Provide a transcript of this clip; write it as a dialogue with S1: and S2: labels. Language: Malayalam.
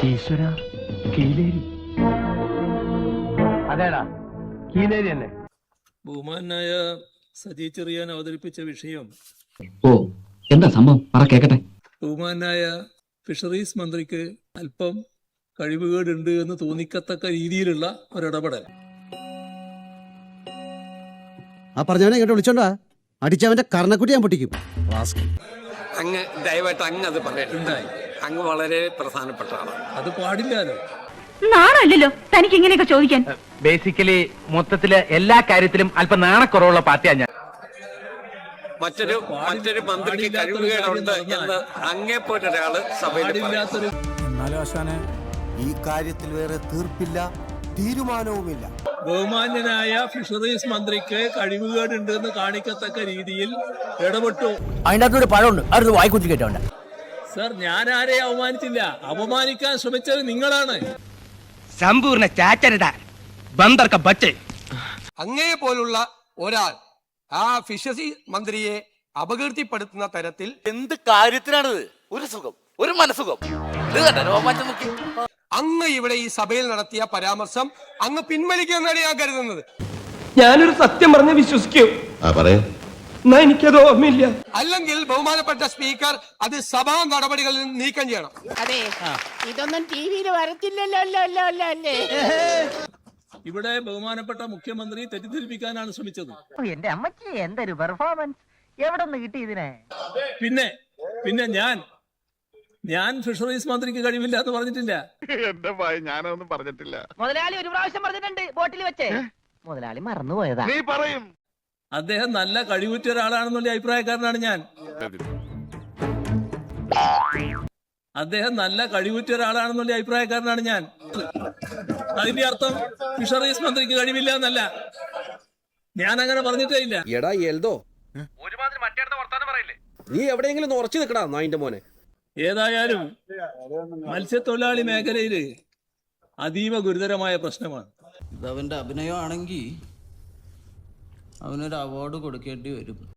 S1: ഈശ്വര, കീലേരി. അതേടാ, കീലേരി തന്നെ.
S2: ബഹുമാനായ സജി ചെറിയാൻ അവതരിപ്പിച്ച വിഷയം
S3: ഓ, എന്താ സംഭവം? പറ കേക്കട്ടെ.
S2: ബഹുമാനായ ഫിഷറീസ് മന്ത്രിക്ക് അല്പം കഴിവുകേടുണ്ട് എന്ന് തോന്നിക്കത്തക്ക രീതിയിലുള്ള ഒരിടപെടൽ.
S4: ആ പറഞ്ഞവനെ ഇങ്ങോട്ട് വിളിച്ചോണ്ടാ, അടിച്ചവന്റെ കർണക്കുട്ടി ഞാൻ പൊട്ടിക്കും.
S5: അങ്ങ് ദയവായിട്ട് അങ്ങ് അത് പറഞ്ഞിട്ടുണ്ടായി. അങ്ങ് വളരെ പ്രധാനപ്പെട്ട ആളാണ്.
S2: അത് പാടില്ലാലോ.
S6: നാണല്ലോ തനിക്ക് ഇങ്ങനെയൊക്കെ ചോദിക്കാൻ.
S1: ബേസിക്കലി മൊത്തത്തില് എല്ലാ കാര്യത്തിലും അല്പം നാണക്കുറവുള്ള പാർട്ടിയാണ് ഞാൻ.
S5: മറ്റൊരു മന്ത്രിക്ക് കഴിവുകേടുണ്ട് എന്ന് അങ്ങേപ്പോട്ട് ഒരാള് സഭയിൽ
S2: പാടില്ലാത്തൊരു
S7: ഈ കാര്യത്തിൽ വേറെ തീർപ്പില്ല, തീരുമാനവുമില്ല.
S2: ബഹുമാന്യനായ ഫിഷറീസ് മന്ത്രിക്ക് കഴിവുകേടുണ്ട് എന്ന് കാണിക്കത്തക്ക രീതിയിൽ ഇടപെട്ടു.
S8: അതിൻ്റെ അകത്തൊരു പഴമുണ്ട്, അത് വായിക്കുത്തി കേട്ടോണ്ട്.
S2: സർ, ഞാൻ ആരെയും അവമാനിച്ചില്ല. അപമാനിക്കാൻ ശ്രമിച്ചത് നിങ്ങളാണ്.
S8: സമ്പൂർണ്ണ ചാറ്റരുത ബന്ദർക്ക ബച്ചേ.
S7: അങ്ങയെ പോലുള്ള ഒരാൾ ആ ഫിഷറി മന്ത്രിയെ അപകീർത്തിപ്പെടുത്തുന്ന തരത്തിൽ
S9: എന്ത് കാര്യത്തിനാണിത്? ഒരു സുഖം, ഒരു മനസുഖം.
S7: അങ്ങ് ഇവിടെ ഈ സഭയിൽ നടത്തിയ പരാമർശം അങ്ങ് പിൻവലിക്കുമെന്നാണ് ഞാൻ കരുതുന്നത്.
S1: ഞാനൊരു സത്യം പറഞ്ഞ് വിശ്വസിക്കൂ. എനിക്കത് ഓർമ്മയില്ല.
S7: അല്ലെങ്കിൽ ബഹുമാനപ്പെട്ട സ്പീക്കർ അത് സഭാ നടപടികളിൽ നിന്ന് നീക്കം ചെയ്യണം.
S10: അതെ, ഇതൊന്നും ടി വിയിൽ വരത്തില്ലല്ലോ അല്ലേ?
S2: ഇവിടെ ബഹുമാനപ്പെട്ട മുഖ്യമന്ത്രി തെറ്റിദ്ധരിപ്പിക്കാനാണ് ശ്രമിച്ചത്.
S8: എന്റെ അമ്മച്ചി എന്തൊരു പെർഫോമൻസ്, എവിടെ നിന്ന് കിട്ടി ഇതിനെ?
S2: പിന്നെ ഞാൻ ഫിഷറീസ് മന്ത്രിക്ക് കഴിവില്ല എന്ന് പറഞ്ഞിട്ടില്ല.
S9: എന്റെ ഭയം, ഞാനൊന്നും പറഞ്ഞിട്ടില്ല.
S8: മുതലാളി ഒരു പ്രാവശ്യം പറഞ്ഞിട്ടുണ്ട് ബോട്ടിൽ വെച്ചേ. മുതലാളി മറന്നുപോയതാ.
S9: നീ പറയും.
S2: അദ്ദേഹം നല്ല കഴിവുറ്റ ഒരാളാണെന്നുള്ള അഭിപ്രായക്കാരനാണ് ഞാൻ. അതിന്റെ അർത്ഥം ഫിഷറീസ് മന്ത്രിക്ക് കഴിവില്ല എന്നല്ല. ഞാൻ അങ്ങനെ പറഞ്ഞിട്ടേ ഇല്ല.
S5: എടാ എൽദോ, നീ എവിടെയെങ്കിലും ഉറച്ചു നിൽക്കടാ നായിന്റെ മോനെ.
S2: ഏതായാലും മത്സ്യത്തൊഴിലാളി മേഖലയില് അതീവ ഗുരുതരമായ പ്രശ്നമാണ്.
S11: ഇതവന്റെ അഭിനയമാണെങ്കിൽ അവനൊരു അവാർഡ് കൊടുക്കേണ്ടി വരും.